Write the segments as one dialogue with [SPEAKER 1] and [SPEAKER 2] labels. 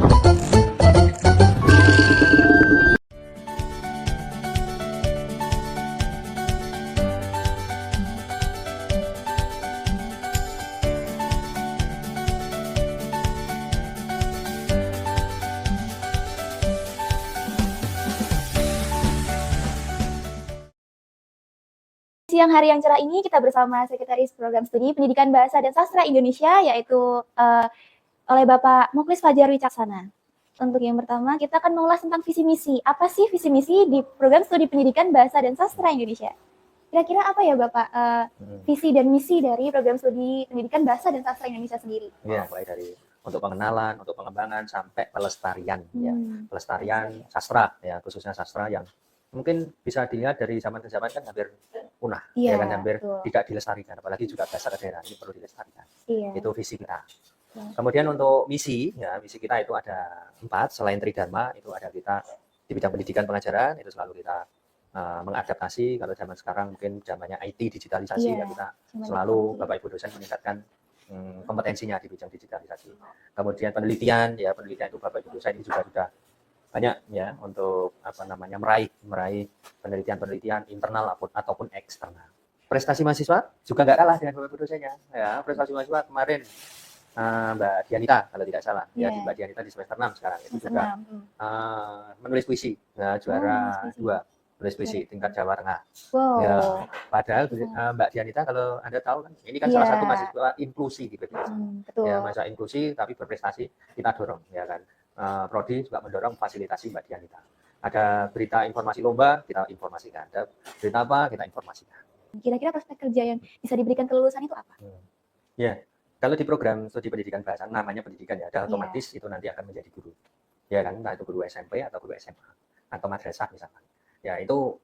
[SPEAKER 1] Siang hari yang cerah ini kita bersama Sekretaris Program Studi Pendidikan Bahasa dan Sastra Indonesia, yaitu oleh Bapak Muklis Fajar Wicaksana. Untuk yang pertama, kita akan mengulas tentang visi misi. Apa sih visi misi di Program Studi Pendidikan Bahasa dan Sastra Indonesia? Kira-kira apa ya Bapak visi dan misi dari Program Studi Pendidikan Bahasa dan Sastra Indonesia sendiri?
[SPEAKER 2] Ya, mulai dari untuk pengenalan, untuk pengembangan sampai pelestarian, ya, pelestarian sastra, ya khususnya sastra yang mungkin bisa dilihat dari zaman ke zaman kan hampir punah, ya kan hampir tidak dilestarikan, apalagi juga bahasa daerah ini perlu dilestarikan. Itu visi kita. Kemudian untuk misi, ya misi kita itu ada 4, selain Tridharma itu ada kita di bidang pendidikan pengajaran itu selalu kita mengadaptasi. Kalau zaman sekarang mungkin zamannya IT digitalisasi, ya kita selalu Bapak Ibu dosen meningkatkan kompetensinya di bidang digitalisasi. Kemudian penelitian, ya penelitian itu Bapak Ibu dosen ini juga sudah banyak ya untuk meraih penelitian internal ataupun eksternal. Prestasi mahasiswa juga nggak kalah dengan Bapak Ibu dosennya. Ya, prestasi mahasiswa kemarin Mbak Dianita kalau tidak salah, ya Mbak Dianita di semester 6 sekarang itu juga menulis puisi, ya, juara 2 menulis puisi tingkat Jawa Tengah. Ya, padahal Mbak Dianita kalau Anda tahu kan, ini kan salah satu mahasiswa inklusi di PPS. Ya, mahasiswa inklusi tapi berprestasi kita dorong, ya kan. Prodi juga mendorong fasilitasi Mbak Dianita. Ada berita informasi lomba, kita informasikan. Ada berita apa, kita informasikan.
[SPEAKER 1] Kira-kira prospek kerja yang bisa diberikan kelulusan itu apa?
[SPEAKER 2] Ya, kalau di program studi pendidikan bahasa, namanya pendidikan ya, ada otomatis itu nanti akan menjadi guru. Ya kan, entah itu guru SMP atau guru SMA atau madrasah misalkan. Ya, itu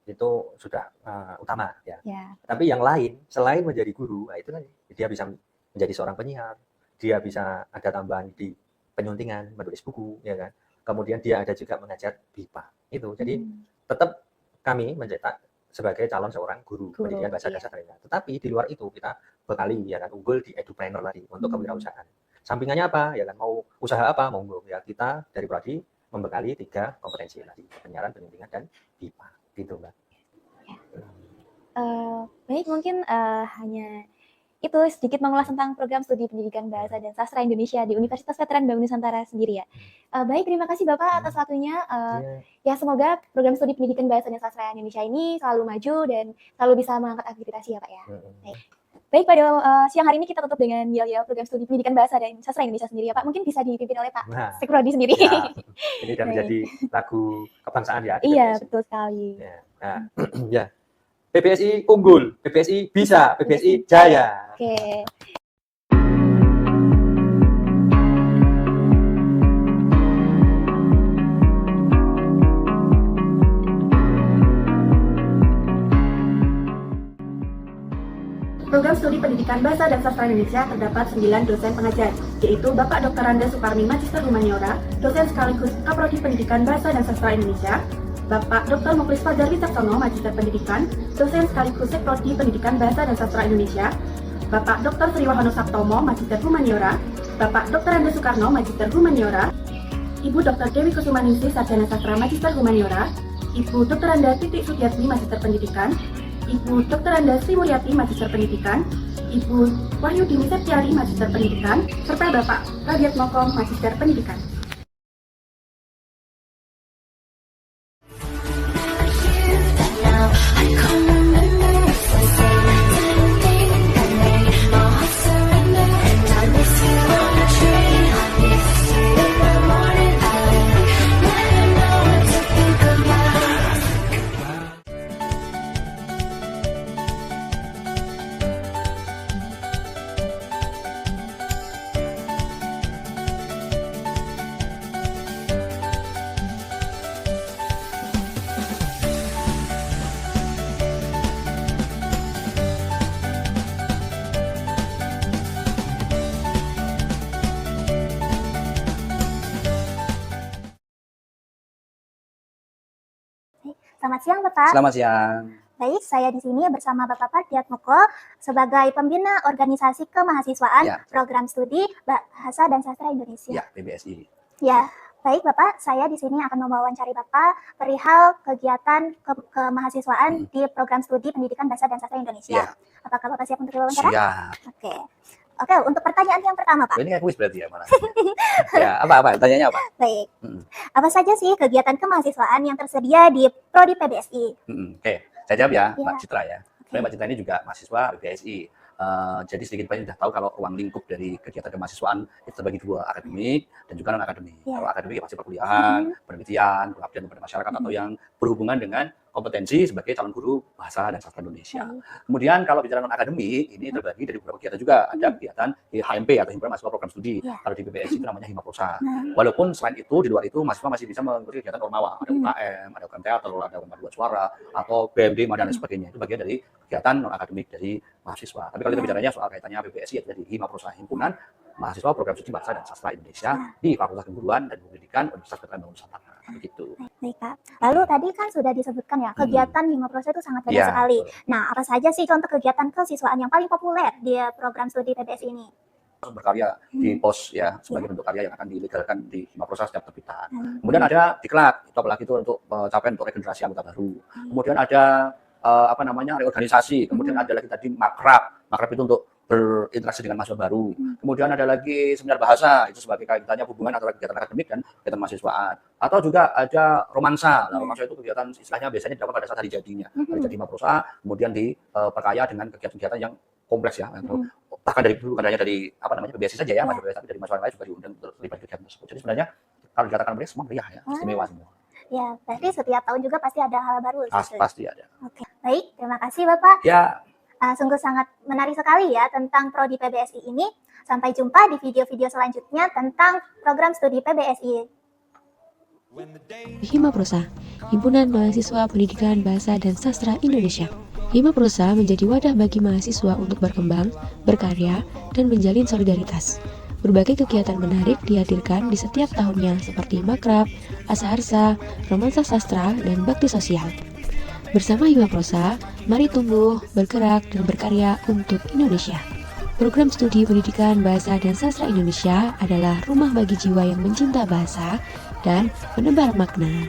[SPEAKER 2] sudah utama ya. Tapi yang lain selain menjadi guru, nah itu kan dia bisa menjadi seorang penyiar, dia bisa ada tambahan di penyuntingan, menulis buku, ya kan. Kemudian dia ada juga mengajar BIPA. Itu. Jadi tetap kami mencetak sebagai calon seorang guru pendidikan bahasa dan sastra. Tetapi di luar itu kita bekali ya kan unggul di edupreneur tadi untuk kewirausahaan. Sampingannya apa? Ya kan mau usaha apa? Monggo ya kita dari prodi membekali 3 kompetensi tadi, penyiaran, penyuntingan dan BIPA. Gitu, Mbak.
[SPEAKER 1] Baik, mungkin hanya itu sedikit mengulas tentang program studi pendidikan bahasa dan sastra Indonesia di Universitas Veteran Bank Nusantara sendiri ya. Baik, terima kasih Bapak atas waktunya. Ya, semoga program studi pendidikan bahasa dan sastra Indonesia ini selalu maju dan selalu bisa mengangkat akreditasi ya Pak ya. Baik, pada siang hari ini kita tutup dengan yel-yel program studi pendidikan bahasa dan sastra Indonesia sendiri ya Pak. Mungkin bisa dipimpin oleh Pak Sekrodi sendiri.
[SPEAKER 2] Ya, ini sudah menjadi lagu kebangsaan ya.
[SPEAKER 1] Iya, betul sekali.
[SPEAKER 2] Ya, nah, ya. PPSI unggul, PPSI bisa, PPSI jaya.
[SPEAKER 1] Oke.
[SPEAKER 3] Program Studi Pendidikan Bahasa dan Sastra Indonesia terdapat 9 dosen pengajar, yaitu Bapak Dr. Randa Suparmi, Magister Humaniora, dosen sekaligus Kaprodi Pendidikan Bahasa dan Sastra Indonesia, Bapak Dr. Muklis Fajar Wicaksana, Magister Pendidikan, dosen sekaligus Seprodi Pendidikan Bahasa dan Sastra Indonesia, Bapak Dr. Sriwahono Saptomo, Magister Humaniora, Bapak Dr. Randa Soekarno, Magister Humaniora, Ibu Dr. Dewi Kusumaningsih, Sarjana Sastra Magister Humaniora, Ibu Dr. Randa Titik Sutiatmi, Magister Pendidikan, Ibu Dr. Randa Sri Mulyati, Magister Pendidikan, Ibu Wahyudini Septiari, Magister Pendidikan, serta Bapak Radiat Moko, Magister Pendidikan.
[SPEAKER 1] Selamat siang Bapak.
[SPEAKER 4] Selamat siang.
[SPEAKER 1] Baik, saya di sini bersama Bapak Radiat Moko sebagai pembina organisasi kemahasiswaan program studi Bahasa dan Sastra Indonesia.
[SPEAKER 4] Ya, PBSI.
[SPEAKER 1] Ya, Baik Bapak, saya di sini akan mewawancari Bapak perihal kegiatan kemahasiswaan di program studi pendidikan bahasa dan sastra Indonesia.
[SPEAKER 4] Iya.
[SPEAKER 1] Apakah Bapak siap untuk diwawancara?
[SPEAKER 4] Siap.
[SPEAKER 1] Oke, untuk pertanyaan yang pertama Pak.
[SPEAKER 4] Ini kayak kuis berarti ya mana? Ya, apa? Tanyanya apa?
[SPEAKER 1] Baik. Apa saja sih kegiatan kemahasiswaan yang tersedia di Prodi PBSI?
[SPEAKER 4] Oke, saya jawab ya,
[SPEAKER 1] Iya.
[SPEAKER 4] Mbak Citra ya. Sebenarnya Mbak Citra ini juga mahasiswa PBSI. Jadi sedikit banyak sudah tahu kalau ruang lingkup dari kegiatan kemahasiswaan itu terbagi dua, akademik dan juga non akademik.
[SPEAKER 1] Iya.
[SPEAKER 4] Kalau akademik ya pasti perkuliahan, penelitian, pengabdian kepada masyarakat atau yang berhubungan dengan kompetensi sebagai calon guru bahasa dan sastra Indonesia. Kemudian kalau bicara non akademik ini terbagi dari beberapa kegiatan juga. Ada kegiatan di HMP atau himpunan mahasiswa program studi.
[SPEAKER 1] Iya.
[SPEAKER 4] Kalau di PBSI itu namanya Himaprosa. Walaupun selain itu di luar itu mahasiswa masih bisa mengikuti kegiatan Ormawa, ada UKM, ada UKM teater, ada UKM paduan suara atau BMD dan sebagainya. Itu bagian dari kegiatan non akademik dari mahasiswa. Tapi kalau kita bicaranya soal kaitannya PBSI yaitu dari Himaprosa, himpunan mahasiswa program studi bahasa dan sastra Indonesia di Fakultas Keguruan dan Pendidikan Universitas Veteran Bangun Nusantara. Begitu.
[SPEAKER 1] Baik Kak. Lalu tadi kan sudah disebutkan ya, kegiatan Himaprosa itu sangat banyak
[SPEAKER 4] Iya,
[SPEAKER 1] sekali.
[SPEAKER 4] betul.
[SPEAKER 1] Nah, apa saja sih contoh kegiatan kesiswaan yang paling populer di program studi PBSI ini?
[SPEAKER 4] Berkarya di POS ya sebagai bentuk karya yang akan dilegalkan di Himaprosa setiap terbitan. Kemudian ada diklat, itu apalagi itu untuk capaian untuk regenerasi anggota baru. Kemudian ada reorganisasi. Kemudian ada lagi tadi makrab itu untuk berinteraksi dengan mahasiswa baru. Kemudian ada lagi seminar bahasa, itu sebagai kaitannya hubungan antara kegiatan akademik dan kegiatan mahasiswaan. Atau juga ada romansa. Nah, romansa itu kegiatan istilahnya biasanya dilakukan pada saat hari jadinya. Hari jadi Himaprosa, kemudian diperkaya dengan kegiatan-kegiatan yang kompleks ya. Bahkan bukan hanya dari PBSI saja ya, mahasiswa tapi dari mahasiswa lain juga diundang terlibat kegiatan tersebut. Jadi sebenarnya kalau dikatakan meriah, semua meriah ya, istimewa semua.
[SPEAKER 1] Ya, berarti setiap tahun juga pasti ada hal baru.
[SPEAKER 4] Pasti ada.
[SPEAKER 1] Oke, baik. Terima kasih Bapak.
[SPEAKER 4] Ya,
[SPEAKER 1] Sungguh sangat menarik sekali ya tentang Prodi PBSI ini. Sampai jumpa di video-video selanjutnya tentang program studi PBSI.
[SPEAKER 5] Himaprosa, Himpunan Mahasiswa Pendidikan Bahasa dan Sastra Indonesia. Himaprosa menjadi wadah bagi mahasiswa untuk berkembang, berkarya, dan menjalin solidaritas. Berbagai kegiatan menarik dihadirkan di setiap tahunnya seperti makrab, asaharsa, romansa sastra, dan bakti sosial. Bersama Himaprosa, mari tumbuh, bergerak, dan berkarya untuk Indonesia. Program Studi Pendidikan Bahasa dan Sastra Indonesia adalah rumah bagi jiwa yang mencinta bahasa dan menebar makna.